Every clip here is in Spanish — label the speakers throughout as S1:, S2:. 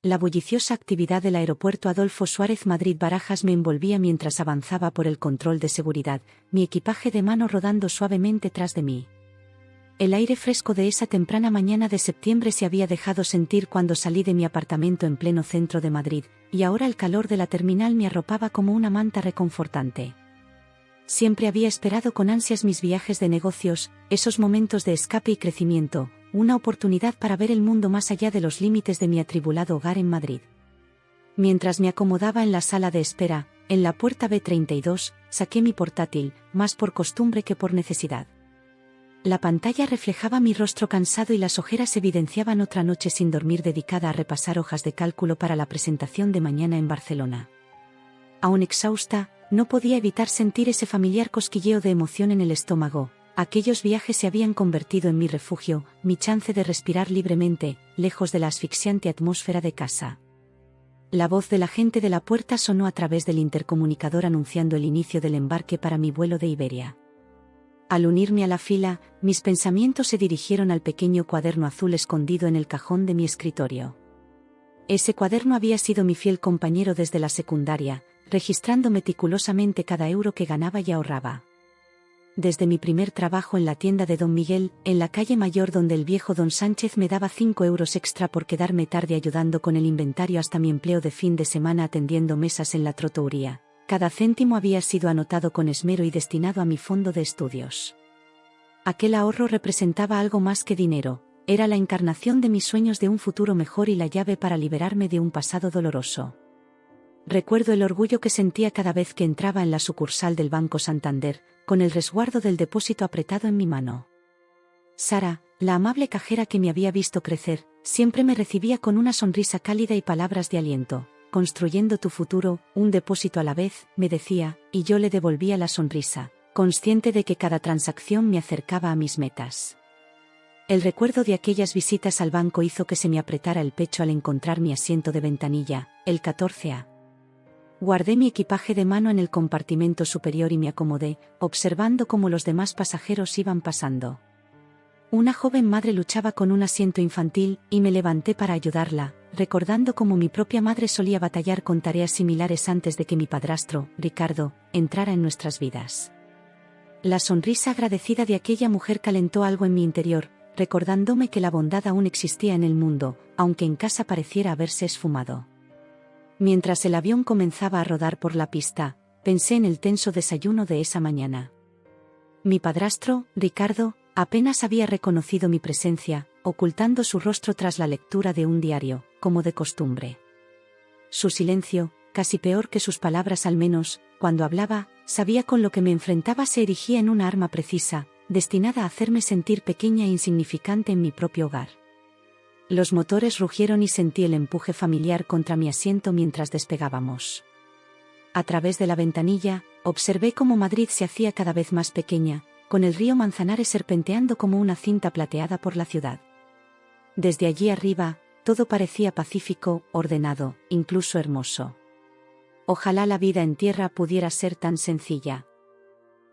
S1: La bulliciosa actividad del aeropuerto Adolfo Suárez Madrid-Barajas me envolvía mientras avanzaba por el control de seguridad, mi equipaje de mano rodando suavemente tras de mí. El aire fresco de esa temprana mañana de septiembre se había dejado sentir cuando salí de mi apartamento en pleno centro de Madrid, y ahora el calor de la terminal me arropaba como una manta reconfortante. Siempre había esperado con ansias mis viajes de negocios, esos momentos de escape y crecimiento, una oportunidad para ver el mundo más allá de los límites de mi atribulado hogar en Madrid. Mientras me acomodaba en la sala de espera, en la puerta B32, saqué mi portátil, más por costumbre que por necesidad. La pantalla reflejaba mi rostro cansado y las ojeras evidenciaban otra noche sin dormir dedicada a repasar hojas de cálculo para la presentación de mañana en Barcelona. Aún exhausta, no podía evitar sentir ese familiar cosquilleo de emoción en el estómago. Aquellos viajes se habían convertido en mi refugio, mi chance de respirar libremente, lejos de la asfixiante atmósfera de casa. La voz del agente de la puerta sonó a través del intercomunicador anunciando el inicio del embarque para mi vuelo de Iberia. Al unirme a la fila, mis pensamientos se dirigieron al pequeño cuaderno azul escondido en el cajón de mi escritorio. Ese cuaderno había sido mi fiel compañero desde la secundaria, registrando meticulosamente cada euro que ganaba y ahorraba. Desde mi primer trabajo en la tienda de Don Miguel, en la calle Mayor donde el viejo Don Sánchez me daba 5 euros extra por quedarme tarde ayudando con el inventario hasta mi empleo de fin de semana atendiendo mesas en la trotouría, cada céntimo había sido anotado con esmero y destinado a mi fondo de estudios. Aquel ahorro representaba algo más que dinero, era la encarnación de mis sueños de un futuro mejor y la llave para liberarme de un pasado doloroso. Recuerdo el orgullo que sentía cada vez que entraba en la sucursal del Banco Santander, con el resguardo del depósito apretado en mi mano. Sara, la amable cajera que me había visto crecer, siempre me recibía con una sonrisa cálida y palabras de aliento. Construyendo tu futuro, un depósito a la vez, me decía, y yo le devolvía la sonrisa, consciente de que cada transacción me acercaba a mis metas. El recuerdo de aquellas visitas al banco hizo que se me apretara el pecho al encontrar mi asiento de ventanilla, el 14A. Guardé mi equipaje de mano en el compartimento superior y me acomodé, observando cómo los demás pasajeros iban pasando. Una joven madre luchaba con un asiento infantil, y me levanté para ayudarla, recordando cómo mi propia madre solía batallar con tareas similares antes de que mi padrastro, Ricardo, entrara en nuestras vidas. La sonrisa agradecida de aquella mujer calentó algo en mi interior, recordándome que la bondad aún existía en el mundo, aunque en casa pareciera haberse esfumado. Mientras el avión comenzaba a rodar por la pista, pensé en el tenso desayuno de esa mañana. Mi padrastro, Ricardo, apenas había reconocido mi presencia, ocultando su rostro tras la lectura de un diario, como de costumbre. Su silencio, casi peor que sus palabras al menos, cuando hablaba, sabía con lo que me enfrentaba se erigía en una arma precisa, destinada a hacerme sentir pequeña e insignificante en mi propio hogar. Los motores rugieron y sentí el empuje familiar contra mi asiento mientras despegábamos. A través de la ventanilla, observé cómo Madrid se hacía cada vez más pequeña, con el río Manzanares serpenteando como una cinta plateada por la ciudad. Desde allí arriba, todo parecía pacífico, ordenado, incluso hermoso. Ojalá la vida en tierra pudiera ser tan sencilla.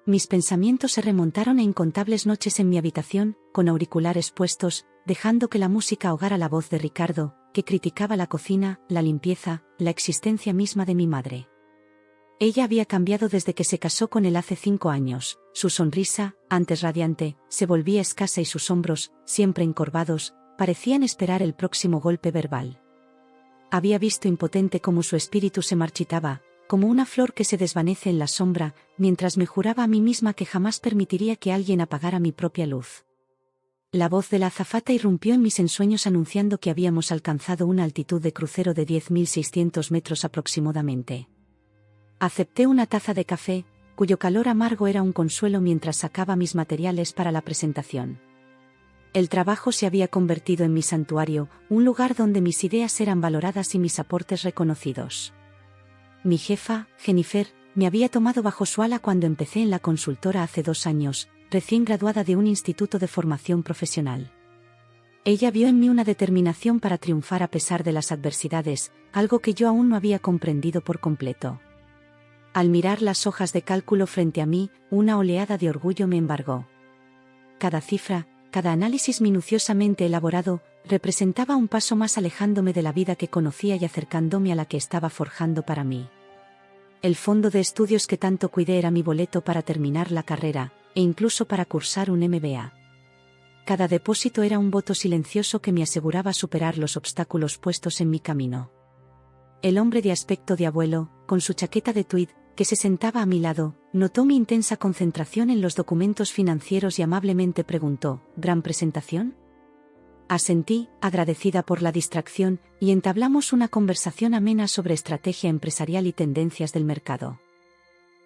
S1: Mis pensamientos se remontaron a incontables noches en mi habitación, con auriculares puestos, dejando que la música ahogara la voz de Ricardo, que criticaba la cocina, la limpieza, la existencia misma de mi madre. Ella había cambiado desde que se casó con él hace 5 años, su sonrisa, antes radiante, se volvía escasa y sus hombros, siempre encorvados, parecían esperar el próximo golpe verbal. Había visto impotente cómo su espíritu se marchitaba, como una flor que se desvanece en la sombra, mientras me juraba a mí misma que jamás permitiría que alguien apagara mi propia luz. La voz de la azafata irrumpió en mis ensueños anunciando que habíamos alcanzado una altitud de crucero de 10.600 metros aproximadamente. Acepté una taza de café, cuyo calor amargo era un consuelo mientras sacaba mis materiales para la presentación. El trabajo se había convertido en mi santuario, un lugar donde mis ideas eran valoradas y mis aportes reconocidos. Mi jefa, Jennifer, me había tomado bajo su ala cuando empecé en la consultora hace 2 años, recién graduada de un instituto de formación profesional. Ella vio en mí una determinación para triunfar a pesar de las adversidades, algo que yo aún no había comprendido por completo. Al mirar las hojas de cálculo frente a mí, una oleada de orgullo me embargó. Cada cifra, cada análisis minuciosamente elaborado, representaba un paso más alejándome de la vida que conocía y acercándome a la que estaba forjando para mí. El fondo de estudios que tanto cuidé era mi boleto para terminar la carrera, e incluso para cursar un MBA. Cada depósito era un voto silencioso que me aseguraba superar los obstáculos puestos en mi camino. El hombre de aspecto de abuelo, con su chaqueta de tweed, que se sentaba a mi lado, notó mi intensa concentración en los documentos financieros y amablemente preguntó: ¿Gran presentación? Asentí, agradecida por la distracción, y entablamos una conversación amena sobre estrategia empresarial y tendencias del mercado.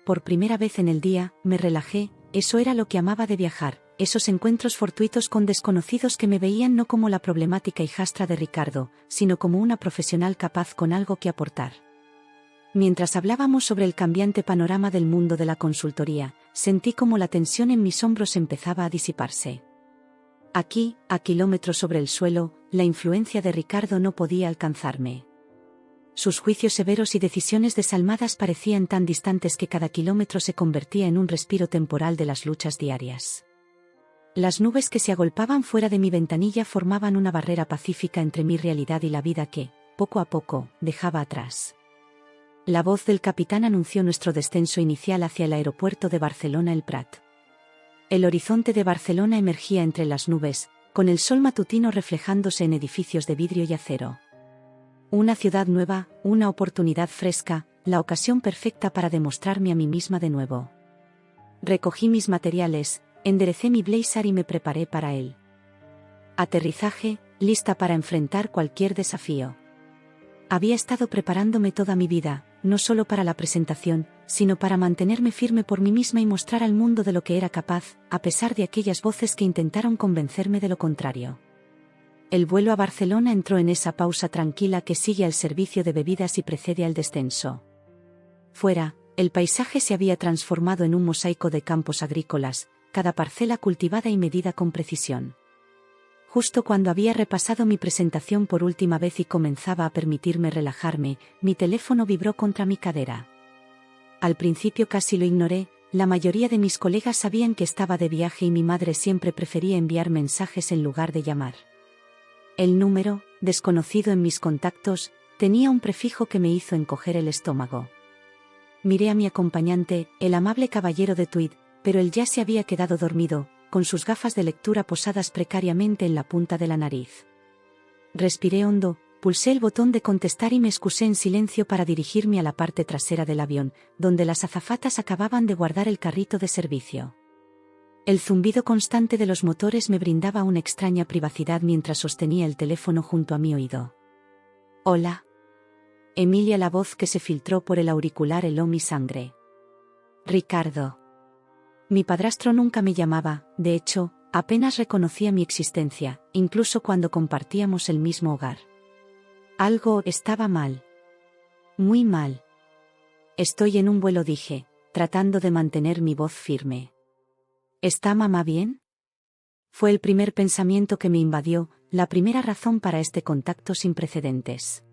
S1: Por primera vez en el día, me relajé. Eso era lo que amaba de viajar, esos encuentros fortuitos con desconocidos que me veían no como la problemática hijastra de Ricardo, sino como una profesional capaz con algo que aportar. Mientras hablábamos sobre el cambiante panorama del mundo de la consultoría, sentí como la tensión en mis hombros empezaba a disiparse. Aquí, a kilómetros sobre el suelo, la influencia de Ricardo no podía alcanzarme. Sus juicios severos y decisiones desalmadas parecían tan distantes que cada kilómetro se convertía en un respiro temporal de las luchas diarias. Las nubes que se agolpaban fuera de mi ventanilla formaban una barrera pacífica entre mi realidad y la vida que, poco a poco, dejaba atrás. La voz del capitán anunció nuestro descenso inicial hacia el aeropuerto de Barcelona El Prat. El horizonte de Barcelona emergía entre las nubes, con el sol matutino reflejándose en edificios de vidrio y acero. Una ciudad nueva, una oportunidad fresca, la ocasión perfecta para demostrarme a mí misma de nuevo. Recogí mis materiales, enderecé mi blazer y me preparé para él. Aterrizaje, lista para enfrentar cualquier desafío. Había estado preparándome toda mi vida, no solo para la presentación, sino para mantenerme firme por mí misma y mostrar al mundo de lo que era capaz, a pesar de aquellas voces que intentaron convencerme de lo contrario. El vuelo a Barcelona entró en esa pausa tranquila que sigue al servicio de bebidas y precede al descenso. Fuera, el paisaje se había transformado en un mosaico de campos agrícolas, cada parcela cultivada y medida con precisión. Justo cuando había repasado mi presentación por última vez y comenzaba a permitirme relajarme, mi teléfono vibró contra mi cadera. Al principio casi lo ignoré, la mayoría de mis colegas sabían que estaba de viaje y mi madre siempre prefería enviar mensajes en lugar de llamar. El número, desconocido en mis contactos, tenía un prefijo que me hizo encoger el estómago. Miré a mi acompañante, el amable caballero de tweed, pero él ya se había quedado dormido, con sus gafas de lectura posadas precariamente en la punta de la nariz. Respiré hondo, pulsé el botón de contestar y me excusé en silencio para dirigirme a la parte trasera del avión, donde las azafatas acababan de guardar el carrito de servicio. El zumbido constante de los motores me brindaba una extraña privacidad mientras sostenía el teléfono junto a mi oído. «Hola». Emilia, la voz que se filtró por el auricular heló mi sangre. «Ricardo». Mi padrastro nunca me llamaba, de hecho, apenas reconocía mi existencia, incluso cuando compartíamos el mismo hogar. Algo estaba mal. Muy mal. «Estoy en un vuelo», dije, tratando de mantener mi voz firme. «¿Está mamá bien?». Fue el primer pensamiento que me invadió, la primera razón para este contacto sin precedentes.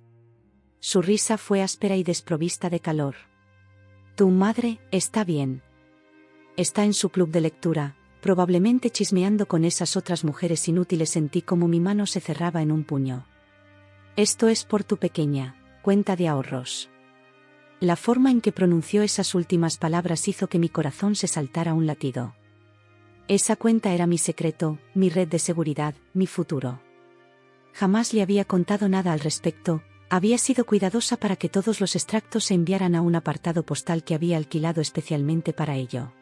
S1: Su risa fue áspera y desprovista de calor. «Tu madre está bien. Está en su club de lectura, probablemente chismeando con esas otras mujeres inútiles». Sentí como mi mano se cerraba en un puño. «Esto es por tu pequeña cuenta de ahorros». La forma en que pronunció esas últimas palabras hizo que mi corazón se saltara un latido. Esa cuenta era mi secreto, mi red de seguridad, mi futuro. Jamás le había contado nada al respecto, había sido cuidadosa para que todos los extractos se enviaran a un apartado postal que había alquilado especialmente para ello.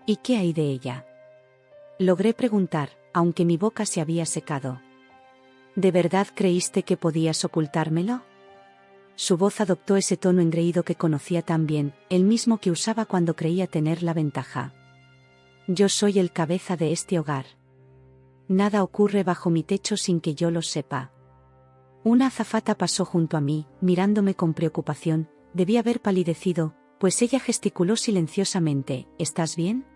S1: «¿Y qué hay de ella?», logré preguntar, aunque mi boca se había secado. «¿De verdad creíste que podías ocultármelo?». Su voz adoptó ese tono engreído que conocía tan bien, el mismo que usaba cuando creía tener la ventaja. «Yo soy el cabeza de este hogar. Nada ocurre bajo mi techo sin que yo lo sepa». Una azafata pasó junto a mí, mirándome con preocupación. Debí haber palidecido, pues ella gesticuló silenciosamente. «¿Estás bien?».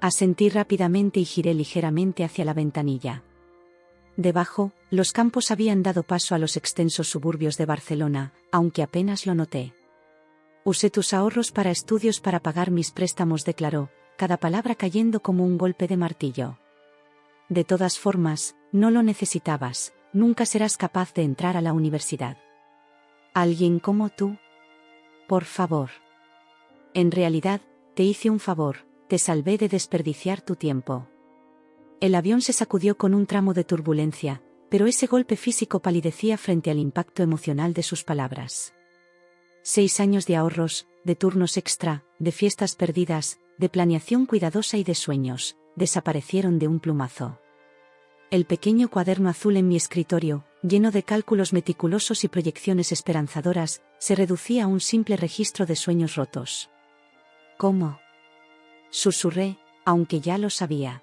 S1: Asentí rápidamente y giré ligeramente hacia la ventanilla. Debajo, los campos habían dado paso a los extensos suburbios de Barcelona, aunque apenas lo noté. «Usé tus ahorros para estudios para pagar mis préstamos», declaró, cada palabra cayendo como un golpe de martillo. De todas formas, no lo necesitabas, nunca serás capaz de entrar a la universidad. ¿Alguien como tú? Por favor. En realidad, te hice un favor, te salvé de desperdiciar tu tiempo. El avión se sacudió con un tramo de turbulencia, pero ese golpe físico palidecía frente al impacto emocional de sus palabras. 6 años de ahorros, de turnos extra, de fiestas perdidas, de planeación cuidadosa y de sueños, desaparecieron de un plumazo. El pequeño cuaderno azul en mi escritorio, lleno de cálculos meticulosos y proyecciones esperanzadoras, se reducía a un simple registro de sueños rotos. ¿Cómo? Susurré, aunque ya lo sabía.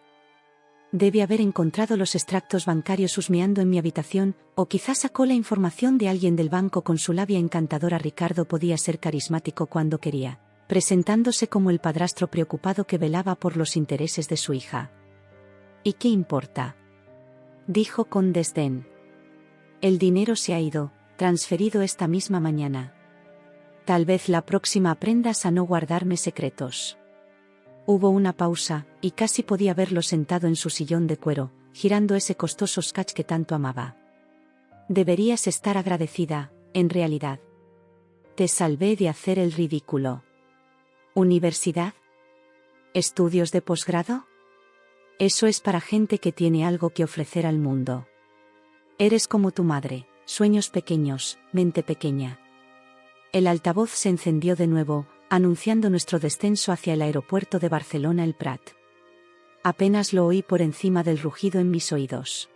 S1: Debe haber encontrado los extractos bancarios husmeando en mi habitación, o quizás sacó la información de alguien del banco con su labia encantadora. Ricardo podía ser carismático cuando quería, presentándose como el padrastro preocupado que velaba por los intereses de su hija. ¿Y qué importa?, dijo con desdén. El dinero se ha ido, transferido esta misma mañana. Tal vez la próxima aprendas a no guardarme secretos. Hubo una pausa, y casi podía verlo sentado en su sillón de cuero, girando ese costoso Scotch que tanto amaba. Deberías estar agradecida, en realidad. Te salvé de hacer el ridículo. ¿Universidad? ¿Estudios de posgrado? Eso es para gente que tiene algo que ofrecer al mundo. Eres como tu madre, sueños pequeños, mente pequeña. El altavoz se encendió de nuevo, anunciando nuestro descenso hacia el aeropuerto de Barcelona El Prat. Apenas lo oí por encima del rugido en mis oídos.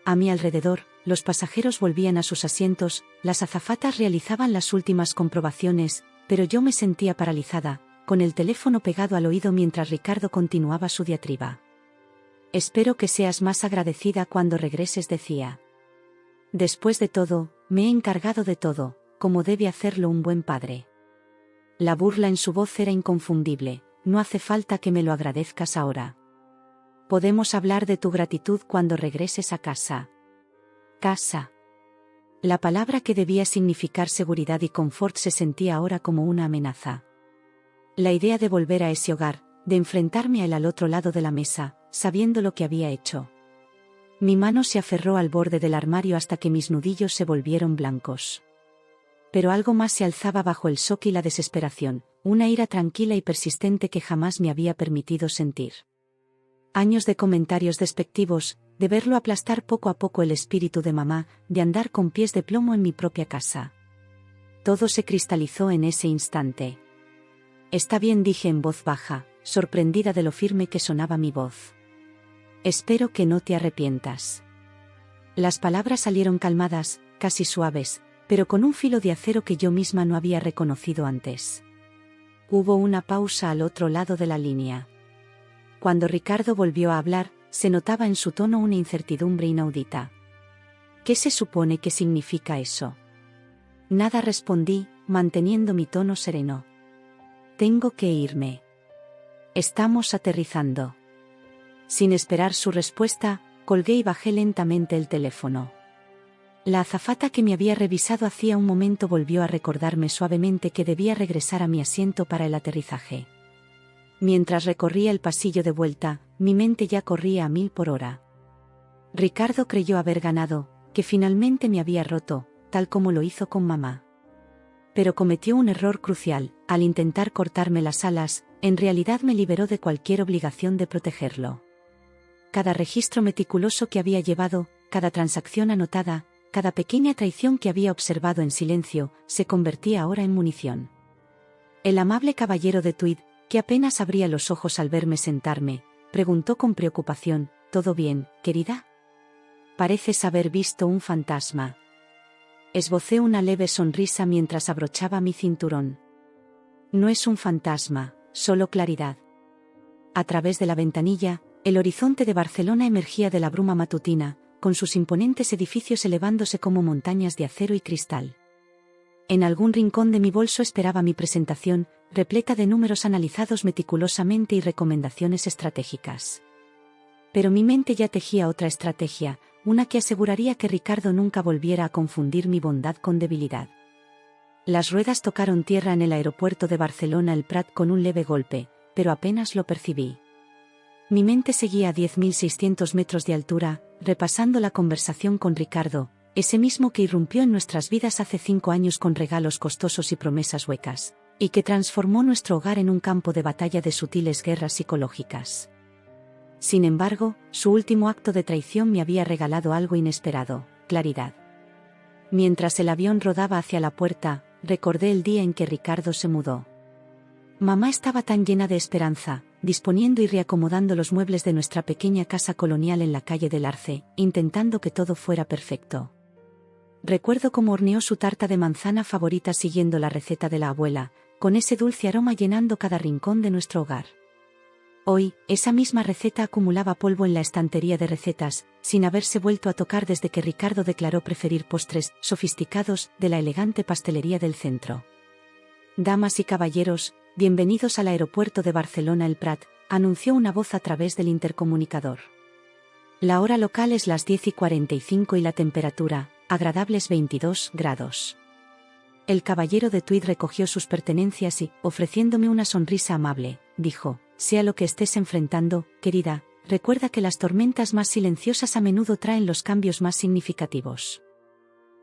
S1: A mi alrededor, los pasajeros volvían a sus asientos, las azafatas realizaban las últimas comprobaciones, pero yo me sentía paralizada, con el teléfono pegado al oído mientras Ricardo continuaba su diatriba. Espero que seas más agradecida cuando regreses, decía. Después de todo, me he encargado de todo, como debe hacerlo un buen padre. La burla en su voz era inconfundible. No hace falta que me lo agradezcas ahora. Podemos hablar de tu gratitud cuando regreses a casa. Casa. La palabra que debía significar seguridad y confort se sentía ahora como una amenaza. La idea de volver a ese hogar, de enfrentarme a él al otro lado de la mesa, sabiendo lo que había hecho. Mi mano se aferró al borde del armario hasta que mis nudillos se volvieron blancos. Pero algo más se alzaba bajo el shock y la desesperación, una ira tranquila y persistente que jamás me había permitido sentir. Años de comentarios despectivos, de verlo aplastar poco a poco el espíritu de mamá, de andar con pies de plomo en mi propia casa. Todo se cristalizó en ese instante. Está bien, dije en voz baja, sorprendida de lo firme que sonaba mi voz. Espero que no te arrepientas. Las palabras salieron calmadas, casi suaves, pero con un filo de acero que yo misma no había reconocido antes. Hubo una pausa al otro lado de la línea. Cuando Ricardo volvió a hablar, se notaba en su tono una incertidumbre inaudita. ¿Qué se supone que significa eso? Nada, respondí, manteniendo mi tono sereno. Tengo que irme. Estamos aterrizando. Sin esperar su respuesta, colgué y bajé lentamente el teléfono. La azafata que me había revisado hacía un momento volvió a recordarme suavemente que debía regresar a mi asiento para el aterrizaje. Mientras recorría el pasillo de vuelta, mi mente ya corría a 1000 por hora. Ricardo creyó haber ganado, que finalmente me había roto, tal como lo hizo con mamá. Pero cometió un error crucial, al intentar cortarme las alas, en realidad me liberó de cualquier obligación de protegerlo. Cada registro meticuloso que había llevado, cada transacción anotada, cada pequeña traición que había observado en silencio, se convertía ahora en munición. El amable caballero de Tweed, que apenas abría los ojos al verme sentarme, preguntó con preocupación, ¿todo bien, querida? Pareces haber visto un fantasma. Esbocé una leve sonrisa mientras abrochaba mi cinturón. No es un fantasma, solo claridad. A través de la ventanilla, el horizonte de Barcelona emergía de la bruma matutina, con sus imponentes edificios elevándose como montañas de acero y cristal. En algún rincón de mi bolso esperaba mi presentación, repleta de números analizados meticulosamente y recomendaciones estratégicas. Pero mi mente ya tejía otra estrategia, una que aseguraría que Ricardo nunca volviera a confundir mi bondad con debilidad. Las ruedas tocaron tierra en el aeropuerto de Barcelona El Prat con un leve golpe, pero apenas lo percibí. Mi mente seguía a 10.600 metros de altura, repasando la conversación con Ricardo, ese mismo que irrumpió en nuestras vidas hace 5 años con regalos costosos y promesas huecas, y que transformó nuestro hogar en un campo de batalla de sutiles guerras psicológicas. Sin embargo, su último acto de traición me había regalado algo inesperado: claridad. Mientras el avión rodaba hacia la puerta, recordé el día en que Ricardo se mudó. Mamá estaba tan llena de esperanza, disponiendo y reacomodando los muebles de nuestra pequeña casa colonial en la calle del Arce, intentando que todo fuera perfecto. Recuerdo cómo horneó su tarta de manzana favorita siguiendo la receta de la abuela, con ese dulce aroma llenando cada rincón de nuestro hogar. Hoy, esa misma receta acumulaba polvo en la estantería de recetas, sin haberse vuelto a tocar desde que Ricardo declaró preferir postres sofisticados de la elegante pastelería del centro. Damas y caballeros, bienvenidos al aeropuerto de Barcelona El Prat, anunció una voz a través del intercomunicador. La hora local es las 10:45 y la temperatura, agradables 22 grados. El caballero de tuit recogió sus pertenencias y, ofreciéndome una sonrisa amable, dijo: sea lo que estés enfrentando, querida, recuerda que las tormentas más silenciosas a menudo traen los cambios más significativos.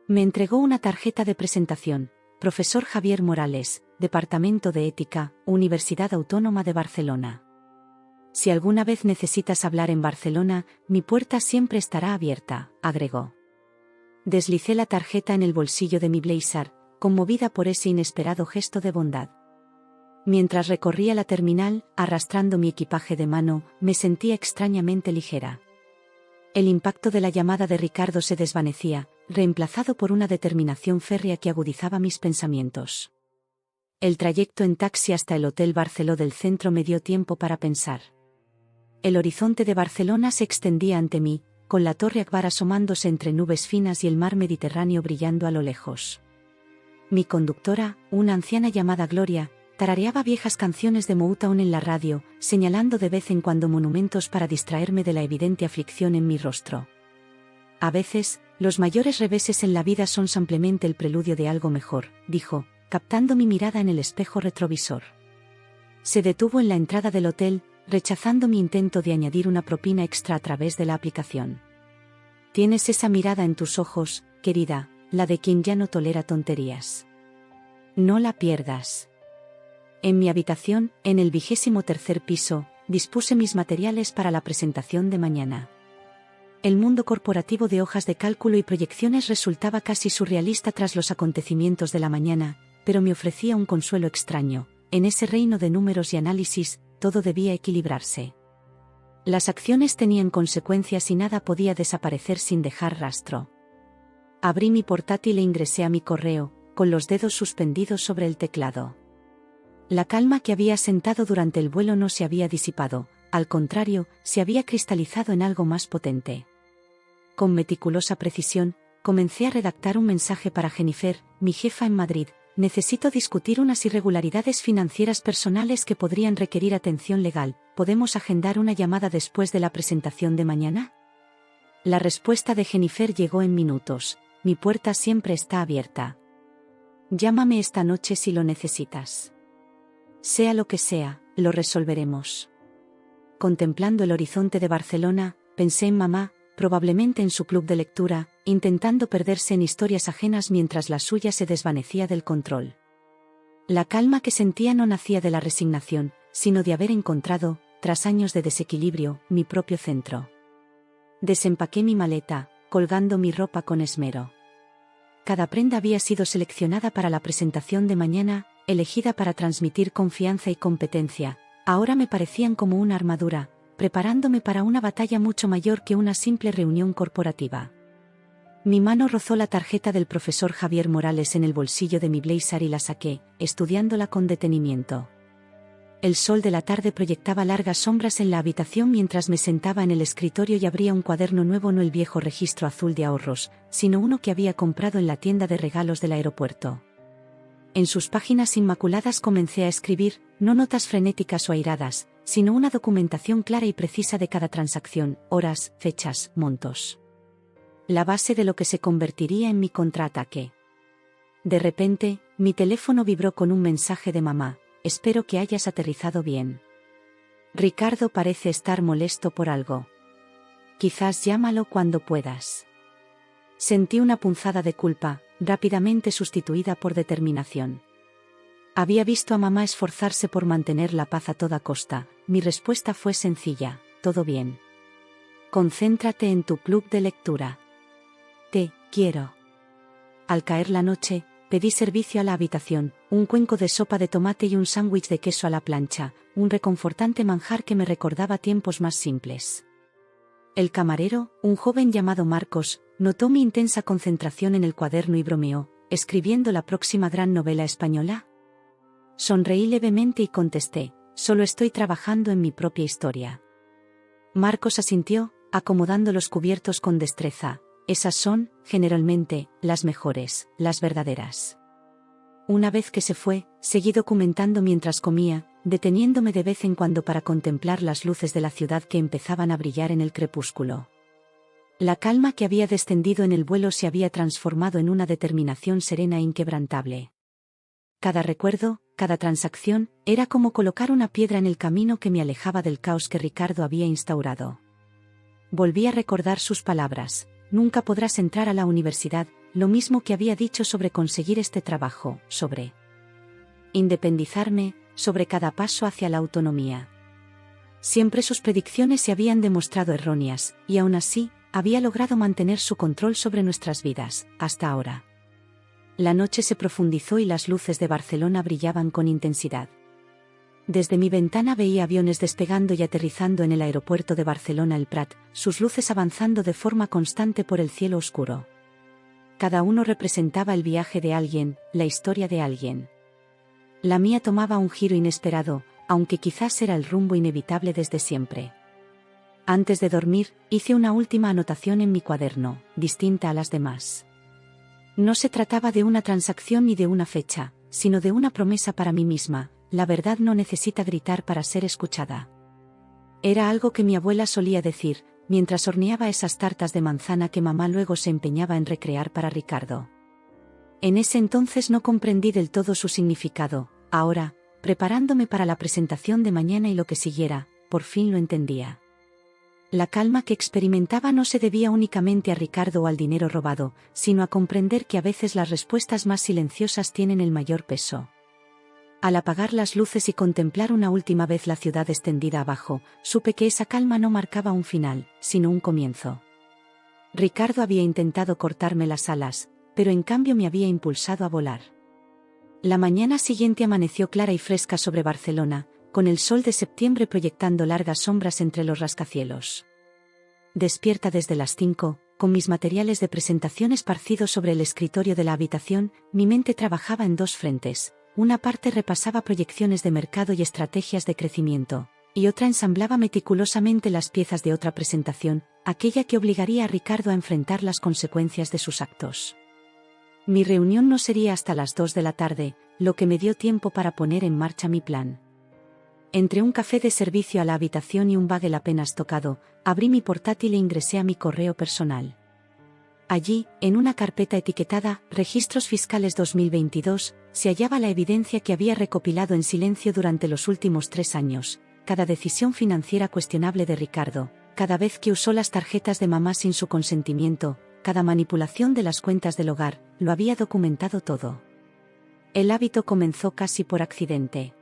S1: Me entregó una tarjeta de presentación: Profesor Javier Morales, Departamento de Ética, Universidad Autónoma de Barcelona. Si alguna vez necesitas hablar en Barcelona, mi puerta siempre estará abierta, agregó. Deslicé la tarjeta en el bolsillo de mi blazer, conmovida por ese inesperado gesto de bondad. Mientras recorría la terminal, arrastrando mi equipaje de mano, me sentía extrañamente ligera. El impacto de la llamada de Ricardo se desvanecía, reemplazado por una determinación férrea que agudizaba mis pensamientos. El trayecto en taxi hasta el Hotel Barceló del centro me dio tiempo para pensar. El horizonte de Barcelona se extendía ante mí, con la Torre Akbar asomándose entre nubes finas y el mar Mediterráneo brillando a lo lejos. Mi conductora, una anciana llamada Gloria, tarareaba viejas canciones de Motown en la radio, señalando de vez en cuando monumentos para distraerme de la evidente aflicción en mi rostro. A veces, los mayores reveses en la vida son simplemente el preludio de algo mejor, dijo, captando mi mirada en el espejo retrovisor. Se detuvo en la entrada del hotel, rechazando mi intento de añadir una propina extra a través de la aplicación. Tienes esa mirada en tus ojos, querida, la de quien ya no tolera tonterías. No la pierdas. En mi habitación, en el 23º piso, dispuse mis materiales para la presentación de mañana. El mundo corporativo de hojas de cálculo y proyecciones resultaba casi surrealista tras los acontecimientos de la mañana, pero me ofrecía un consuelo extraño: en ese reino de números y análisis, todo debía equilibrarse. Las acciones tenían consecuencias y nada podía desaparecer sin dejar rastro. Abrí mi portátil e ingresé a mi correo, con los dedos suspendidos sobre el teclado. La calma que había asentado durante el vuelo no se había disipado, al contrario, se había cristalizado en algo más potente. Con meticulosa precisión, comencé a redactar un mensaje para Jennifer, mi jefa en Madrid. Necesito discutir unas irregularidades financieras personales que podrían requerir atención legal. ¿Podemos agendar una llamada después de la presentación de mañana? La respuesta de Jennifer llegó en minutos: mi puerta siempre está abierta. Llámame esta noche si lo necesitas. Sea lo que sea, lo resolveremos. Contemplando el horizonte de Barcelona, pensé en mamá, probablemente en su club de lectura, intentando perderse en historias ajenas mientras la suya se desvanecía del control. La calma que sentía no nacía de la resignación, sino de haber encontrado, tras años de desequilibrio, mi propio centro. Desempaqué mi maleta, colgando mi ropa con esmero. Cada prenda había sido seleccionada para la presentación de mañana, elegida para transmitir confianza y competencia. Ahora me parecían como una armadura, preparándome para una batalla mucho mayor que una simple reunión corporativa. Mi mano rozó la tarjeta del profesor Javier Morales en el bolsillo de mi blazer y la saqué, estudiándola con detenimiento. El sol de la tarde proyectaba largas sombras en la habitación mientras me sentaba en el escritorio y abría un cuaderno nuevo, no el viejo registro azul de ahorros, sino uno que había comprado en la tienda de regalos del aeropuerto. En sus páginas inmaculadas comencé a escribir, no notas frenéticas o airadas, sino una documentación clara y precisa de cada transacción: horas, fechas, montos. La base de lo que se convertiría en mi contraataque. De repente, mi teléfono vibró con un mensaje de mamá: espero que hayas aterrizado bien. Ricardo parece estar molesto por algo. Quizás llámalo cuando puedas. Sentí una punzada de culpa, rápidamente sustituida por determinación. Había visto a mamá esforzarse por mantener la paz a toda costa. Mi respuesta fue sencilla: todo bien. Concéntrate en tu club de lectura. Te quiero. Al caer la noche, pedí servicio a la habitación, un cuenco de sopa de tomate y un sándwich de queso a la plancha, un reconfortante manjar que me recordaba tiempos más simples. El camarero, un joven llamado Marcos, notó mi intensa concentración en el cuaderno y bromeó: ¿escribiendo la próxima gran novela española? Sonreí levemente y contesté: solo estoy trabajando en mi propia historia. Marcos asintió, acomodando los cubiertos con destreza. Esas son, generalmente, las mejores, las verdaderas. Una vez que se fue, seguí documentando mientras comía, deteniéndome de vez en cuando para contemplar las luces de la ciudad que empezaban a brillar en el crepúsculo. La calma que había descendido en el vuelo se había transformado en una determinación serena e inquebrantable. Cada recuerdo, cada transacción, era como colocar una piedra en el camino que me alejaba del caos que Ricardo había instaurado. Volví a recordar sus palabras: nunca podrás entrar a la universidad, lo mismo que había dicho sobre conseguir este trabajo, sobre independizarme, sobre cada paso hacia la autonomía. Siempre sus predicciones se habían demostrado erróneas, y aún así, había logrado mantener su control sobre nuestras vidas, hasta ahora. La noche se profundizó y las luces de Barcelona brillaban con intensidad. Desde mi ventana veía aviones despegando y aterrizando en el aeropuerto de Barcelona el Prat, sus luces avanzando de forma constante por el cielo oscuro. Cada uno representaba el viaje de alguien, la historia de alguien. La mía tomaba un giro inesperado, aunque quizás era el rumbo inevitable desde siempre. Antes de dormir, hice una última anotación en mi cuaderno, distinta a las demás. No se trataba de una transacción ni de una fecha, sino de una promesa para mí misma: la verdad no necesita gritar para ser escuchada. Era algo que mi abuela solía decir, mientras horneaba esas tartas de manzana que mamá luego se empeñaba en recrear para Ricardo. En ese entonces no comprendí del todo su significado. Ahora, preparándome para la presentación de mañana y lo que siguiera, por fin lo entendía. La calma que experimentaba no se debía únicamente a Ricardo o al dinero robado, sino a comprender que a veces las respuestas más silenciosas tienen el mayor peso. Al apagar las luces y contemplar una última vez la ciudad extendida abajo, supe que esa calma no marcaba un final, sino un comienzo. Ricardo había intentado cortarme las alas, pero en cambio me había impulsado a volar. La mañana siguiente amaneció clara y fresca sobre Barcelona, con el sol de septiembre proyectando largas sombras entre los rascacielos. Despierta desde las 5, con mis materiales de presentación esparcidos sobre el escritorio de la habitación, mi mente trabajaba en dos frentes. Una parte repasaba proyecciones de mercado y estrategias de crecimiento, y otra ensamblaba meticulosamente las piezas de otra presentación, aquella que obligaría a Ricardo a enfrentar las consecuencias de sus actos. Mi reunión no sería hasta las 2 de la tarde, lo que me dio tiempo para poner en marcha mi plan. Entre un café de servicio a la habitación y un bagel apenas tocado, abrí mi portátil e ingresé a mi correo personal. Allí, en una carpeta etiquetada Registros Fiscales 2022, se hallaba la evidencia que había recopilado en silencio durante los últimos 3 años, cada decisión financiera cuestionable de Ricardo, cada vez que usó las tarjetas de mamá sin su consentimiento, cada manipulación de las cuentas del hogar, lo había documentado todo. El hábito comenzó casi por accidente.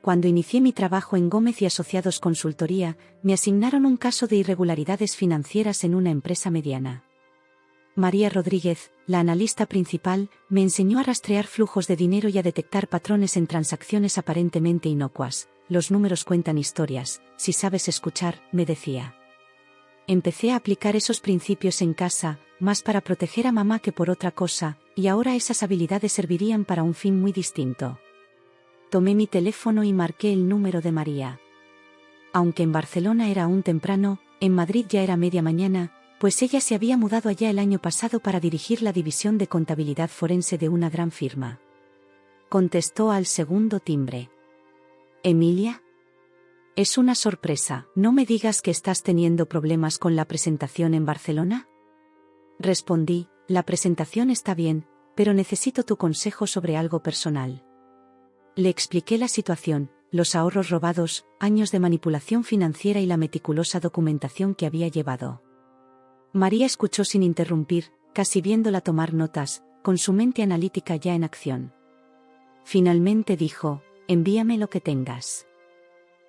S1: Cuando inicié mi trabajo en Gómez y Asociados Consultoría, me asignaron un caso de irregularidades financieras en una empresa mediana. María Rodríguez, la analista principal, me enseñó a rastrear flujos de dinero y a detectar patrones en transacciones aparentemente inocuas. Los números cuentan historias, si sabes escuchar, me decía. Empecé a aplicar esos principios en casa, más para proteger a mamá que por otra cosa, y ahora esas habilidades servirían para un fin muy distinto. Tomé mi teléfono y marqué el número de María. Aunque en Barcelona era aún temprano, en Madrid ya era media mañana, pues ella se había mudado allá el año pasado para dirigir la división de contabilidad forense de una gran firma. Contestó al segundo timbre. ¿Emilia? Es una sorpresa, no me digas que estás teniendo problemas con la presentación en Barcelona. Respondí, la presentación está bien, pero necesito tu consejo sobre algo personal. Le expliqué la situación, los ahorros robados, años de manipulación financiera y la meticulosa documentación que había llevado. María escuchó sin interrumpir, casi viéndola tomar notas, con su mente analítica ya en acción. Finalmente dijo: envíame lo que tengas.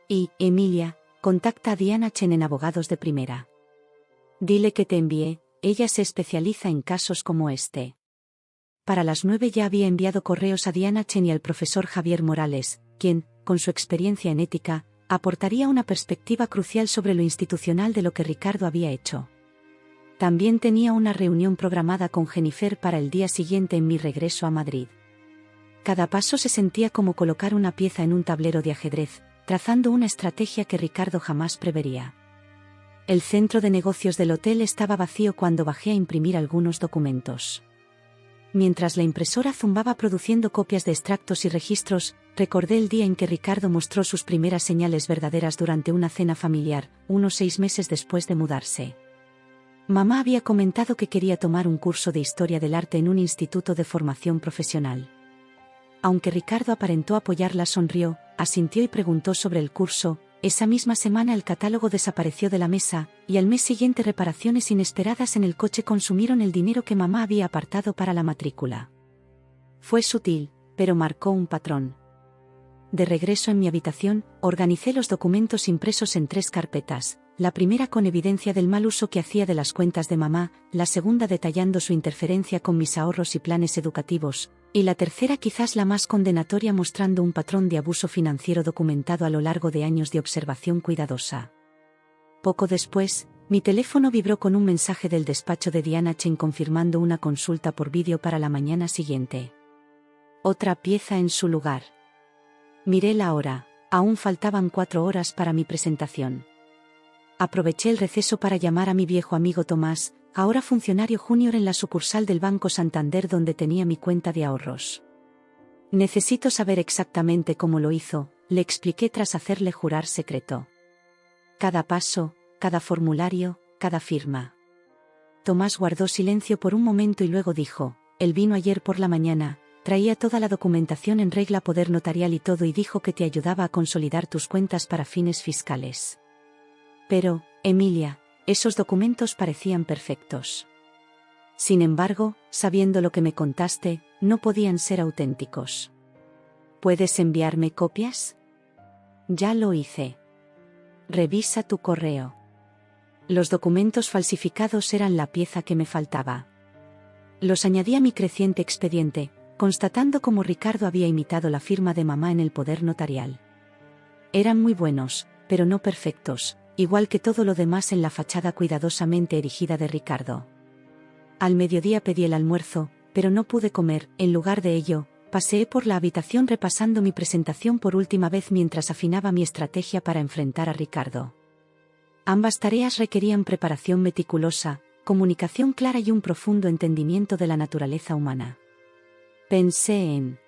S1: Y, Emilia, contacta a Diana Chen en Abogados de Primera. Dile que te envié, ella se especializa en casos como este. Para las 9 ya había enviado correos a Diana Chen y al profesor Javier Morales, quien, con su experiencia en ética, aportaría una perspectiva crucial sobre lo institucional de lo que Ricardo había hecho. También tenía una reunión programada con Jennifer para el día siguiente en mi regreso a Madrid. Cada paso se sentía como colocar una pieza en un tablero de ajedrez, trazando una estrategia que Ricardo jamás prevería. El centro de negocios del hotel estaba vacío cuando bajé a imprimir algunos documentos. Mientras la impresora zumbaba produciendo copias de extractos y registros, recordé el día en que Ricardo mostró sus primeras señales verdaderas durante una cena familiar, unos 6 meses después de mudarse. Mamá había comentado que quería tomar un curso de historia del arte en un instituto de formación profesional. Aunque Ricardo aparentó apoyarla, sonrió, asintió y preguntó sobre el curso. Esa misma semana el catálogo desapareció de la mesa, y al mes siguiente reparaciones inesperadas en el coche consumieron el dinero que mamá había apartado para la matrícula. Fue sutil, pero marcó un patrón. De regreso en mi habitación, organicé los documentos impresos en 3 carpetas, la primera con evidencia del mal uso que hacía de las cuentas de mamá, la segunda detallando su interferencia con mis ahorros y planes educativos, y la tercera quizás la más condenatoria mostrando un patrón de abuso financiero documentado a lo largo de años de observación cuidadosa. Poco después, mi teléfono vibró con un mensaje del despacho de Diana Chen confirmando una consulta por vídeo para la mañana siguiente. Otra pieza en su lugar. Miré la hora, aún faltaban 4 horas para mi presentación. Aproveché el receso para llamar a mi viejo amigo Tomás, ahora funcionario junior en la sucursal del Banco Santander donde tenía mi cuenta de ahorros. Necesito saber exactamente cómo lo hizo, le expliqué tras hacerle jurar secreto. Cada paso, cada formulario, cada firma. Tomás guardó silencio por un momento y luego dijo: él vino ayer por la mañana, traía toda la documentación en regla, poder notarial y todo, y dijo que te ayudaba a consolidar tus cuentas para fines fiscales. Pero, Emilia, esos documentos parecían perfectos. Sin embargo, sabiendo lo que me contaste, no podían ser auténticos. ¿Puedes enviarme copias? Ya lo hice. Revisa tu correo. Los documentos falsificados eran la pieza que me faltaba. Los añadí a mi creciente expediente, constatando cómo Ricardo había imitado la firma de mamá en el poder notarial. Eran muy buenos, pero no perfectos, igual que todo lo demás en la fachada cuidadosamente erigida de Ricardo. Al mediodía pedí el almuerzo, pero no pude comer. En lugar de ello, paseé por la habitación repasando mi presentación por última vez mientras afinaba mi estrategia para enfrentar a Ricardo. Ambas tareas requerían preparación meticulosa, comunicación clara y un profundo entendimiento de la naturaleza humana. Pensé en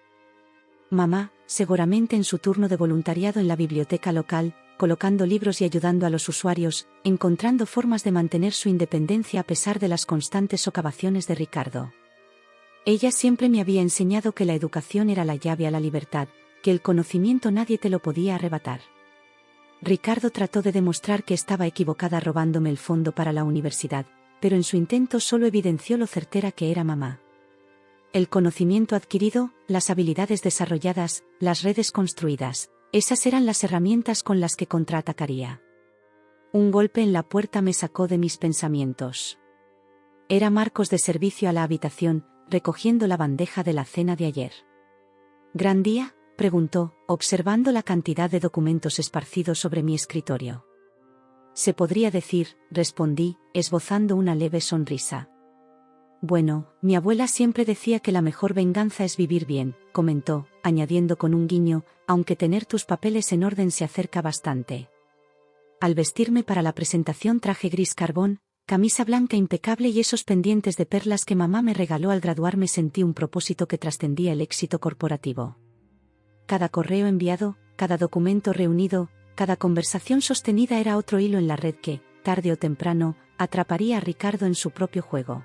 S1: mamá, seguramente en su turno de voluntariado en la biblioteca local, colocando libros y ayudando a los usuarios, encontrando formas de mantener su independencia a pesar de las constantes socavaciones de Ricardo. Ella siempre me había enseñado que la educación era la llave a la libertad, que el conocimiento nadie te lo podía arrebatar. Ricardo trató de demostrar que estaba equivocada robándome el fondo para la universidad, pero en su intento solo evidenció lo certera que era mamá. El conocimiento adquirido, las habilidades desarrolladas, las redes construidas, esas eran las herramientas con las que contraatacaría. Un golpe en la puerta me sacó de mis pensamientos. Era Marcos de servicio a la habitación, recogiendo la bandeja de la cena de ayer. ¿Gran día?, preguntó, observando la cantidad de documentos esparcidos sobre mi escritorio. Se podría decir, respondí, esbozando una leve sonrisa. Bueno, mi abuela siempre decía que la mejor venganza es vivir bien, comentó, añadiendo con un guiño, aunque tener tus papeles en orden se acerca bastante. Al vestirme para la presentación traje gris carbón, camisa blanca impecable y esos pendientes de perlas que mamá me regaló al graduarme. Sentí un propósito que trascendía el éxito corporativo. Cada correo enviado, cada documento reunido, cada conversación sostenida era otro hilo en la red que, tarde o temprano, atraparía a Ricardo en su propio juego.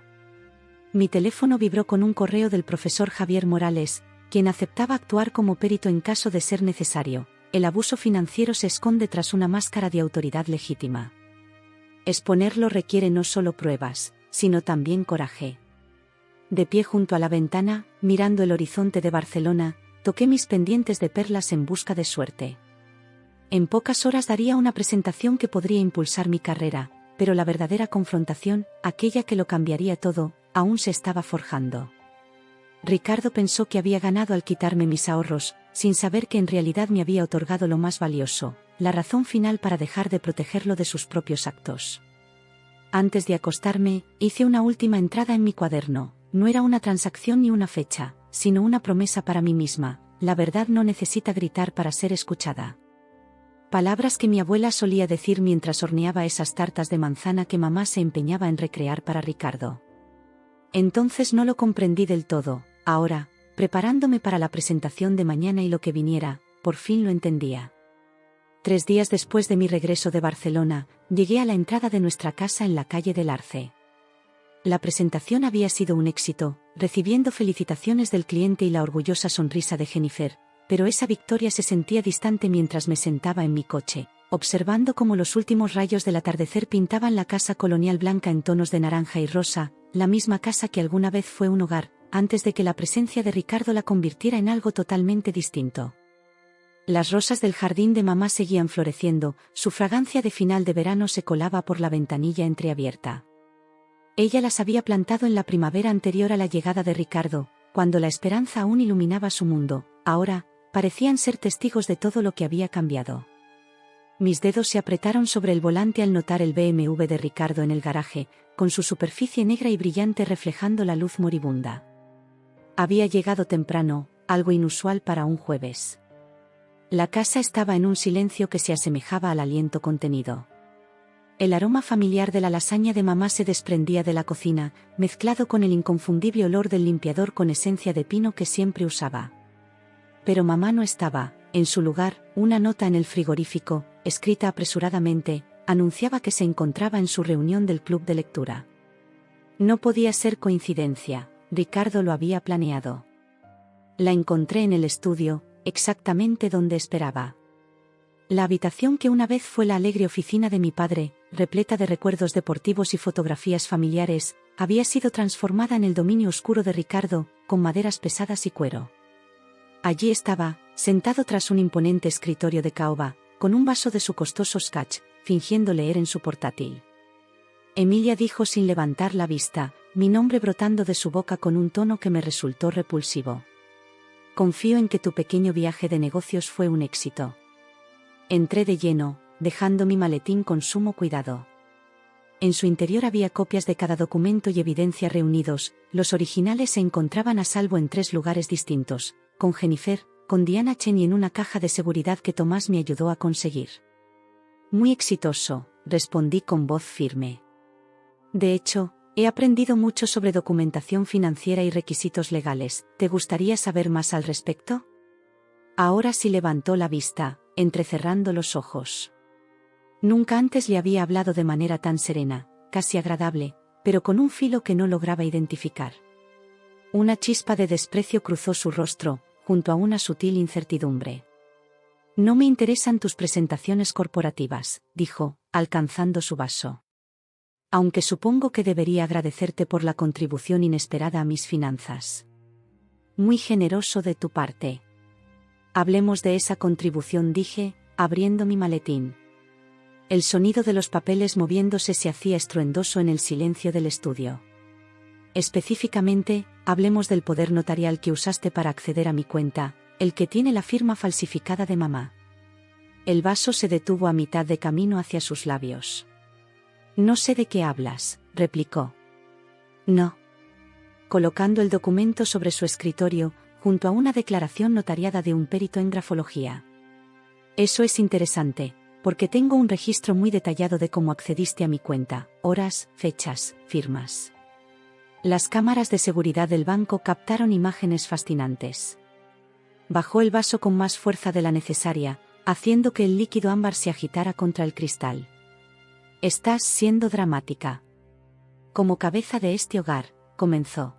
S1: Mi teléfono vibró con un correo del profesor Javier Morales, quien aceptaba actuar como perito en caso de ser necesario, el abuso financiero se esconde tras una máscara de autoridad legítima. Exponerlo requiere no solo pruebas, sino también coraje. De pie junto a la ventana, mirando el horizonte de Barcelona, toqué mis pendientes de perlas en busca de suerte. En pocas horas daría una presentación que podría impulsar mi carrera, pero la verdadera confrontación, aquella que lo cambiaría todo, aún se estaba forjando. Ricardo pensó que había ganado al quitarme mis ahorros, sin saber que en realidad me había otorgado lo más valioso, la razón final para dejar de protegerlo de sus propios actos. Antes de acostarme, hice una última entrada en mi cuaderno. No era una transacción ni una fecha, sino una promesa para mí misma: la verdad no necesita gritar para ser escuchada. Palabras que mi abuela solía decir mientras horneaba esas tartas de manzana que mamá se empeñaba en recrear para Ricardo. Entonces no lo comprendí del todo. Ahora, preparándome para la presentación de mañana y lo que viniera, por fin lo entendía. 3 días después de mi regreso de Barcelona, llegué a la entrada de nuestra casa en la calle del Arce. La presentación había sido un éxito, recibiendo felicitaciones del cliente y la orgullosa sonrisa de Jennifer, pero esa victoria se sentía distante mientras me sentaba en mi coche, observando cómo los últimos rayos del atardecer pintaban la casa colonial blanca en tonos de naranja y rosa, la misma casa que alguna vez fue un hogar, antes de que la presencia de Ricardo la convirtiera en algo totalmente distinto. Las rosas del jardín de mamá seguían floreciendo, su fragancia de final de verano se colaba por la ventanilla entreabierta. Ella las había plantado en la primavera anterior a la llegada de Ricardo, cuando la esperanza aún iluminaba su mundo. Ahora, parecían ser testigos de todo lo que había cambiado. Mis dedos se apretaron sobre el volante al notar el BMW de Ricardo en el garaje, con su superficie negra y brillante reflejando la luz moribunda. Había llegado temprano, algo inusual para un jueves. La casa estaba en un silencio que se asemejaba al aliento contenido. El aroma familiar de la lasaña de mamá se desprendía de la cocina, mezclado con el inconfundible olor del limpiador con esencia de pino que siempre usaba. Pero mamá no estaba. En su lugar, una nota en el frigorífico, escrita apresuradamente, anunciaba que se encontraba en su reunión del club de lectura. No podía ser coincidencia, Ricardo lo había planeado. La encontré en el estudio, exactamente donde esperaba. La habitación que una vez fue la alegre oficina de mi padre, repleta de recuerdos deportivos y fotografías familiares, había sido transformada en el dominio oscuro de Ricardo, con maderas pesadas y cuero. Allí estaba, sentado tras un imponente escritorio de caoba, con un vaso de su costoso scotch, fingiendo leer en su portátil. Emilia dijo sin levantar la vista, mi nombre brotando de su boca con un tono que me resultó repulsivo. Confío en que tu pequeño viaje de negocios fue un éxito. Entré de lleno, dejando mi maletín con sumo cuidado. En su interior había copias de cada documento y evidencia reunidos, los originales se encontraban a salvo en 3 lugares distintos, con Jennifer, con Diana Chen y en una caja de seguridad que Tomás me ayudó a conseguir. Muy exitoso, respondí con voz firme. De hecho, he aprendido mucho sobre documentación financiera y requisitos legales. ¿Te gustaría saber más al respecto? Ahora sí levantó la vista, entrecerrando los ojos. Nunca antes le había hablado de manera tan serena, casi agradable, pero con un filo que no lograba identificar. Una chispa de desprecio cruzó su rostro, junto a una sutil incertidumbre. No me interesan tus presentaciones corporativas, dijo, alcanzando su vaso. Aunque supongo que debería agradecerte por la contribución inesperada a mis finanzas. Muy generoso de tu parte. Hablemos de esa contribución, dije, abriendo mi maletín. El sonido de los papeles moviéndose se hacía estruendoso en el silencio del estudio. Específicamente, hablemos del poder notarial que usaste para acceder a mi cuenta, el que tiene la firma falsificada de mamá. El vaso se detuvo a mitad de camino hacia sus labios. No sé de qué hablas, replicó. No. Colocando el documento sobre su escritorio, junto a una declaración notariada de un perito en grafología. Eso es interesante, porque tengo un registro muy detallado de cómo accediste a mi cuenta, horas, fechas, firmas. Las cámaras de seguridad del banco captaron imágenes fascinantes. Bajó el vaso con más fuerza de la necesaria, haciendo que el líquido ámbar se agitara contra el cristal. Estás siendo dramática. Como cabeza de este hogar, comenzó.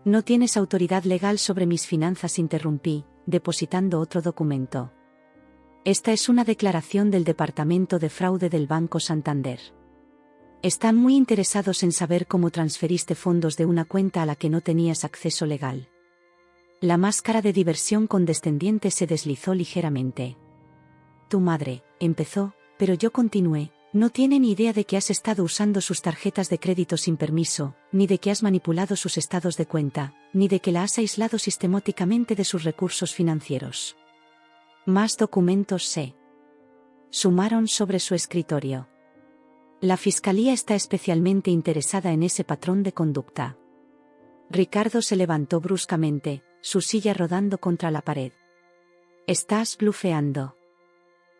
S1: No tienes autoridad legal sobre mis finanzas, interrumpí, depositando otro documento. Esta es una declaración del Departamento de Fraude del Banco Santander. Están muy interesados en saber cómo transferiste fondos de una cuenta a la que no tenías acceso legal. La máscara de diversión condescendiente se deslizó ligeramente. Tu madre, empezó, pero yo continué, no tiene ni idea de que has estado usando sus tarjetas de crédito sin permiso, ni de que has manipulado sus estados de cuenta, ni de que la has aislado sistemáticamente de sus recursos financieros. Más documentos se sumaron sobre su escritorio. La Fiscalía está especialmente interesada en ese patrón de conducta. Ricardo se levantó bruscamente, su silla rodando contra la pared. Estás blufeando.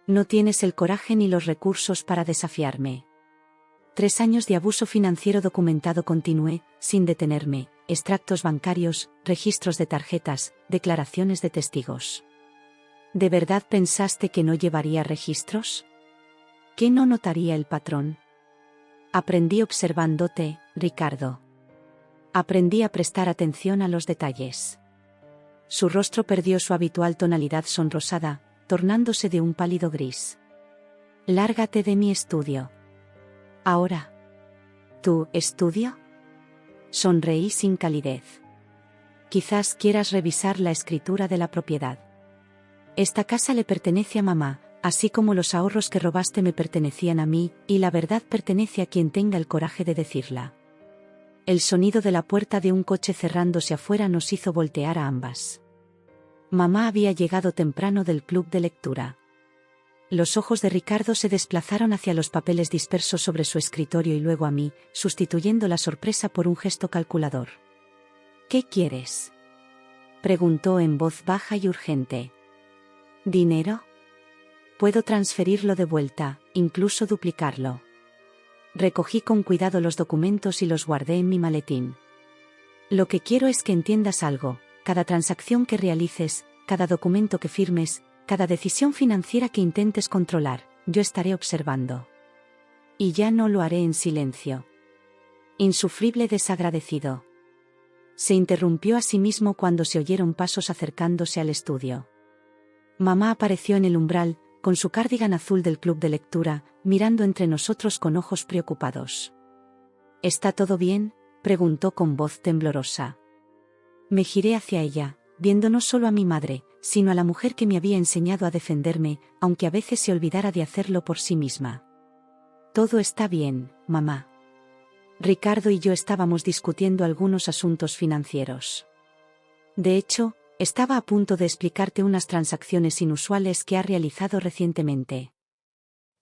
S1: No tienes el coraje ni los recursos para desafiarme. 3 años de abuso financiero documentado, continué, sin detenerme, extractos bancarios, registros de tarjetas, declaraciones de testigos. ¿De verdad pensaste que no llevaría registros? ¿Qué no notaría el patrón? Aprendí observándote, Ricardo. Aprendí a prestar atención a los detalles. Su rostro perdió su habitual tonalidad sonrosada, tornándose de un pálido gris. Lárgate de mi estudio. Ahora. ¿Tu estudio? Sonreí sin calidez. Quizás quieras revisar la escritura de la propiedad. Esta casa le pertenece a mamá, así como los ahorros que robaste me pertenecían a mí, y la verdad pertenece a quien tenga el coraje de decirla. El sonido de la puerta de un coche cerrándose afuera nos hizo voltear a ambas. Mamá había llegado temprano del club de lectura. Los ojos de Ricardo se desplazaron hacia los papeles dispersos sobre su escritorio y luego a mí, sustituyendo la sorpresa por un gesto calculador. ¿Qué quieres?, preguntó en voz baja y urgente. ¿Dinero? Puedo transferirlo de vuelta, incluso duplicarlo. Recogí con cuidado los documentos y los guardé en mi maletín. Lo que quiero es que entiendas algo: cada transacción que realices, cada documento que firmes, cada decisión financiera que intentes controlar, yo estaré observando. Y ya no lo haré en silencio. Insufrible desagradecido. Se interrumpió a sí mismo cuando se oyeron pasos acercándose al estudio. Mamá apareció en el umbral, con su cardigan azul del club de lectura, mirando entre nosotros con ojos preocupados. ¿Está todo bien?, preguntó con voz temblorosa. Me giré hacia ella, viendo no solo a mi madre, sino a la mujer que me había enseñado a defenderme, aunque a veces se olvidara de hacerlo por sí misma. Todo está bien, mamá. Ricardo y yo estábamos discutiendo algunos asuntos financieros. De hecho, estaba a punto de explicarte unas transacciones inusuales que ha realizado recientemente.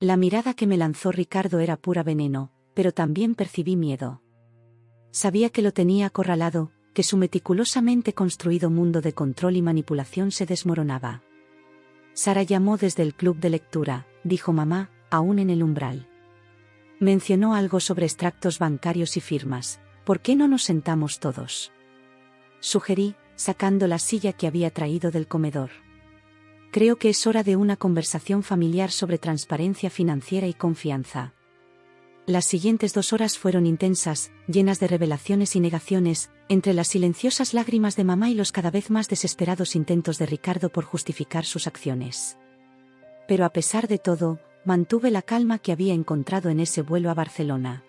S1: La mirada que me lanzó Ricardo era pura veneno, pero también percibí miedo. Sabía que lo tenía acorralado, que su meticulosamente construido mundo de control y manipulación se desmoronaba. Sara llamó desde el club de lectura, dijo mamá, aún en el umbral. Mencionó algo sobre extractos bancarios y firmas. ¿Por qué no nos sentamos todos?, sugerí, sacando la silla que había traído del comedor. Creo que es hora de una conversación familiar sobre transparencia financiera y confianza. Las siguientes 2 horas fueron intensas, llenas de revelaciones y negaciones, entre las silenciosas lágrimas de mamá y los cada vez más desesperados intentos de Ricardo por justificar sus acciones. Pero a pesar de todo, mantuve la calma que había encontrado en ese vuelo a Barcelona.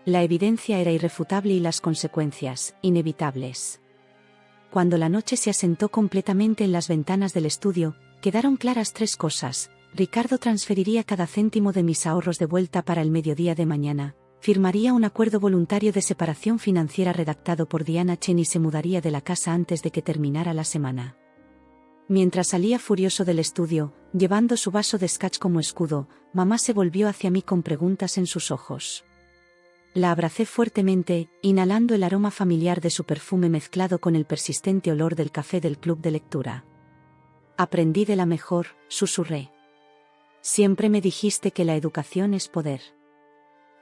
S1: La evidencia era irrefutable y las consecuencias, inevitables. Cuando la noche se asentó completamente en las ventanas del estudio, quedaron claras 3 cosas. Ricardo transferiría cada céntimo de mis ahorros de vuelta para el mediodía de mañana, firmaría un acuerdo voluntario de separación financiera redactado por Diana Chen y se mudaría de la casa antes de que terminara la semana. Mientras salía furioso del estudio, llevando su vaso de scotch como escudo, mamá se volvió hacia mí con preguntas en sus ojos. La abracé fuertemente, inhalando el aroma familiar de su perfume mezclado con el persistente olor del café del club de lectura. Aprendí de la mejor, susurré. Siempre me dijiste que la educación es poder.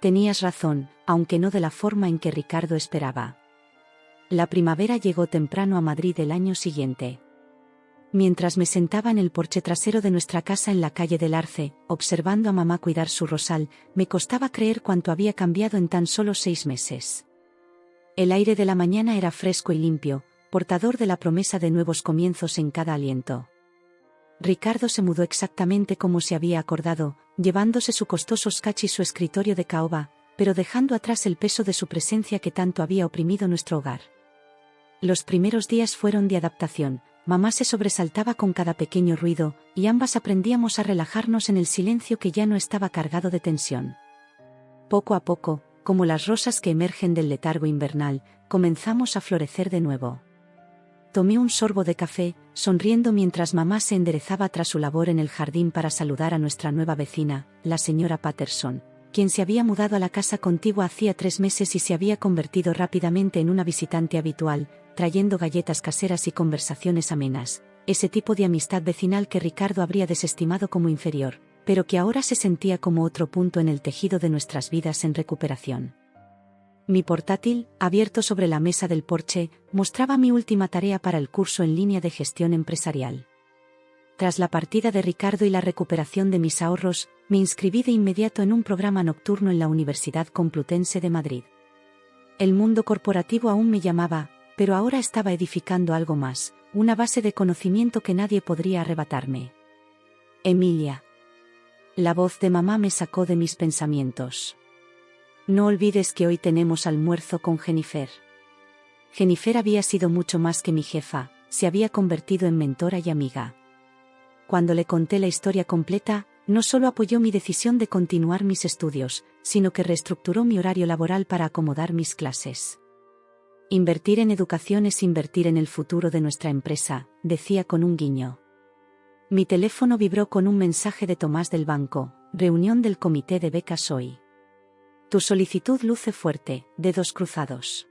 S1: Tenías razón, aunque no de la forma en que Ricardo esperaba. La primavera llegó temprano a Madrid el año siguiente. Mientras me sentaba en el porche trasero de nuestra casa en la calle del Arce, observando a mamá cuidar su rosal, me costaba creer cuánto había cambiado en tan solo 6 meses. El aire de la mañana era fresco y limpio, portador de la promesa de nuevos comienzos en cada aliento. Ricardo se mudó exactamente como se había acordado, llevándose su costoso sketch y su escritorio de caoba, pero dejando atrás el peso de su presencia que tanto había oprimido nuestro hogar. Los primeros días fueron de adaptación. Mamá se sobresaltaba con cada pequeño ruido, y ambas aprendíamos a relajarnos en el silencio que ya no estaba cargado de tensión. Poco a poco, como las rosas que emergen del letargo invernal, comenzamos a florecer de nuevo. Tomé un sorbo de café, sonriendo mientras mamá se enderezaba tras su labor en el jardín para saludar a nuestra nueva vecina, la señora Patterson, quien se había mudado a la casa contigua hacía 3 meses y se había convertido rápidamente en una visitante habitual, trayendo galletas caseras y conversaciones amenas, ese tipo de amistad vecinal que Ricardo habría desestimado como inferior, pero que ahora se sentía como otro punto en el tejido de nuestras vidas en recuperación. Mi portátil, abierto sobre la mesa del porche, mostraba mi última tarea para el curso en línea de gestión empresarial. Tras la partida de Ricardo y la recuperación de mis ahorros, me inscribí de inmediato en un programa nocturno en la Universidad Complutense de Madrid. El mundo corporativo aún me llamaba, pero ahora estaba edificando algo más, una base de conocimiento que nadie podría arrebatarme. Emilia. La voz de mamá me sacó de mis pensamientos. No olvides que hoy tenemos almuerzo con Jennifer. Jennifer había sido mucho más que mi jefa, se había convertido en mentora y amiga. Cuando le conté la historia completa, no solo apoyó mi decisión de continuar mis estudios, sino que reestructuró mi horario laboral para acomodar mis clases. Invertir en educación es invertir en el futuro de nuestra empresa, decía con un guiño. Mi teléfono vibró con un mensaje de Tomás del banco, reunión del comité de becas hoy. Tu solicitud luce fuerte, dedos cruzados.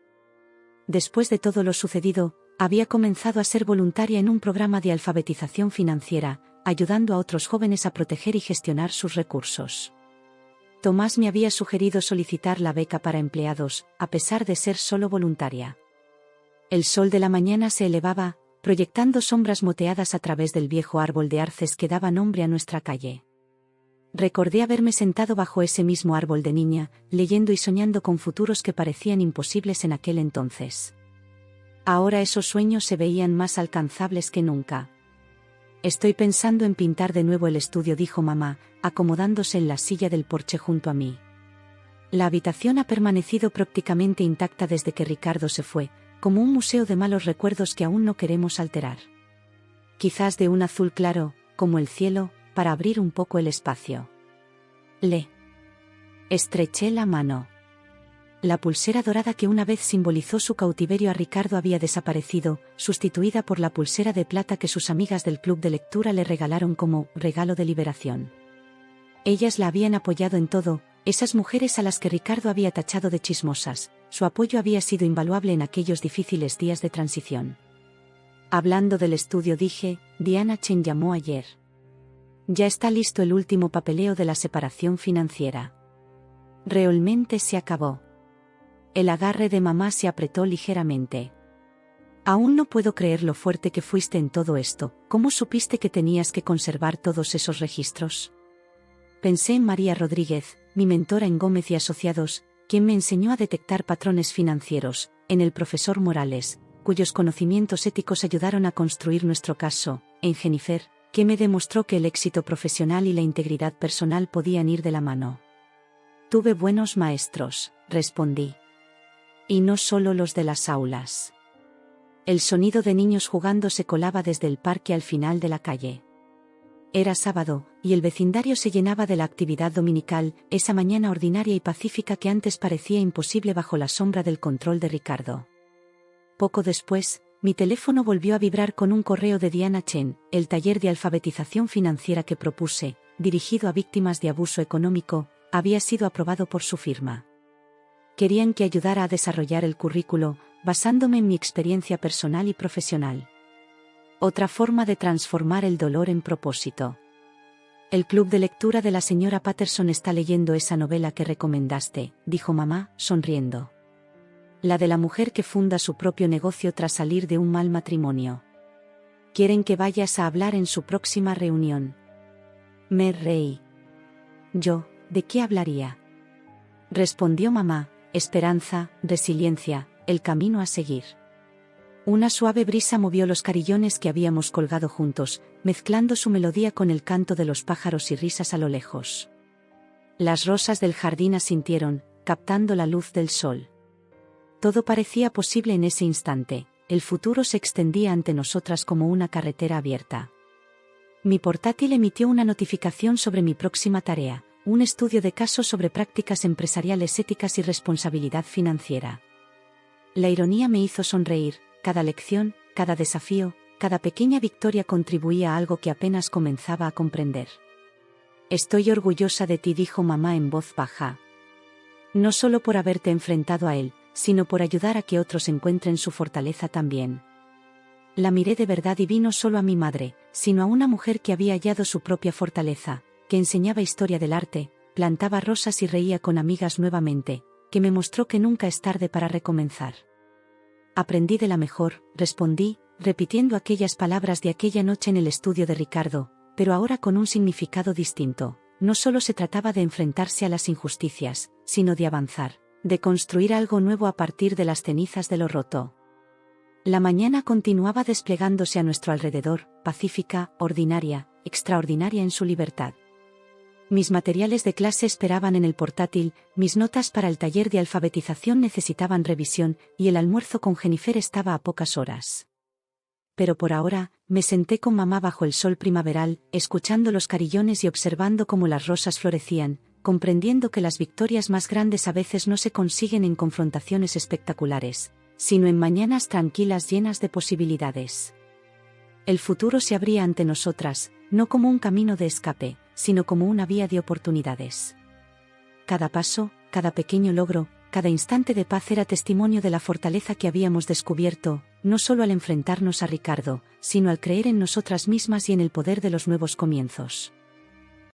S1: Después de todo lo sucedido, había comenzado a ser voluntaria en un programa de alfabetización financiera, ayudando a otros jóvenes a proteger y gestionar sus recursos. Tomás me había sugerido solicitar la beca para empleados, a pesar de ser solo voluntaria. El sol de la mañana se elevaba, proyectando sombras moteadas a través del viejo árbol de arces que daba nombre a nuestra calle. Recordé haberme sentado bajo ese mismo árbol de niña, leyendo y soñando con futuros que parecían imposibles en aquel entonces. Ahora esos sueños se veían más alcanzables que nunca. Estoy pensando en pintar de nuevo el estudio, dijo mamá, acomodándose en la silla del porche junto a mí. La habitación ha permanecido prácticamente intacta desde que Ricardo se fue, como un museo de malos recuerdos que aún no queremos alterar. Quizás de un azul claro, como el cielo, para abrir un poco el espacio. Le estreché la mano. La pulsera dorada que una vez simbolizó su cautiverio a Ricardo había desaparecido, sustituida por la pulsera de plata que sus amigas del club de lectura le regalaron como regalo de liberación. Ellas la habían apoyado en todo, esas mujeres a las que Ricardo había tachado de chismosas, su apoyo había sido invaluable en aquellos difíciles días de transición. Hablando del estudio dije, Diana Chen llamó ayer. Ya está listo el último papeleo de la separación financiera. Realmente se acabó. El agarre de mamá se apretó ligeramente. Aún no puedo creer lo fuerte que fuiste en todo esto. ¿Cómo supiste que tenías que conservar todos esos registros? Pensé en María Rodríguez, mi mentora en Gómez y Asociados, quien me enseñó a detectar patrones financieros, en el profesor Morales, cuyos conocimientos éticos ayudaron a construir nuestro caso, en Jennifer, que me demostró que el éxito profesional y la integridad personal podían ir de la mano. Tuve buenos maestros, respondí. Y no solo los de las aulas. El sonido de niños jugando se colaba desde el parque al final de la calle. Era sábado, y el vecindario se llenaba de la actividad dominical, esa mañana ordinaria y pacífica que antes parecía imposible bajo la sombra del control de Ricardo. Poco después, mi teléfono volvió a vibrar con un correo de Diana Chen, el taller de alfabetización financiera que propuse, dirigido a víctimas de abuso económico, había sido aprobado por su firma. Querían que ayudara a desarrollar el currículo, basándome en mi experiencia personal y profesional. Otra forma de transformar el dolor en propósito. El club de lectura de la señora Patterson está leyendo esa novela que recomendaste, dijo mamá, sonriendo. La de la mujer que funda su propio negocio tras salir de un mal matrimonio. Quieren que vayas a hablar en su próxima reunión. Me reí. Yo, ¿de qué hablaría? Respondió mamá, esperanza, resiliencia, el camino a seguir. Una suave brisa movió los carillones que habíamos colgado juntos, mezclando su melodía con el canto de los pájaros y risas a lo lejos. Las rosas del jardín asintieron, captando la luz del sol. Todo parecía posible en ese instante, el futuro se extendía ante nosotras como una carretera abierta. Mi portátil emitió una notificación sobre mi próxima tarea, un estudio de caso sobre prácticas empresariales éticas y responsabilidad financiera. La ironía me hizo sonreír, cada lección, cada desafío, cada pequeña victoria contribuía a algo que apenas comenzaba a comprender. Estoy orgullosa de ti, dijo mamá en voz baja. No solo por haberte enfrentado a él, sino por ayudar a que otros encuentren su fortaleza también. La miré de verdad y vi no solo a mi madre, sino a una mujer que había hallado su propia fortaleza, que enseñaba historia del arte, plantaba rosas y reía con amigas nuevamente, que me mostró que nunca es tarde para recomenzar. Aprendí de la mejor, respondí, repitiendo aquellas palabras de aquella noche en el estudio de Ricardo, pero ahora con un significado distinto. No solo se trataba de enfrentarse a las injusticias, sino de avanzar, de construir algo nuevo a partir de las cenizas de lo roto. La mañana continuaba desplegándose a nuestro alrededor, pacífica, ordinaria, extraordinaria en su libertad. Mis materiales de clase esperaban en el portátil, mis notas para el taller de alfabetización necesitaban revisión, y el almuerzo con Jennifer estaba a pocas horas. Pero por ahora, me senté con mamá bajo el sol primaveral, escuchando los carillones y observando cómo las rosas florecían, comprendiendo que las victorias más grandes a veces no se consiguen en confrontaciones espectaculares, sino en mañanas tranquilas llenas de posibilidades. El futuro se abría ante nosotras, no como un camino de escape, sino como una vía de oportunidades. Cada paso, cada pequeño logro, cada instante de paz era testimonio de la fortaleza que habíamos descubierto, no solo al enfrentarnos a Ricardo, sino al creer en nosotras mismas y en el poder de los nuevos comienzos.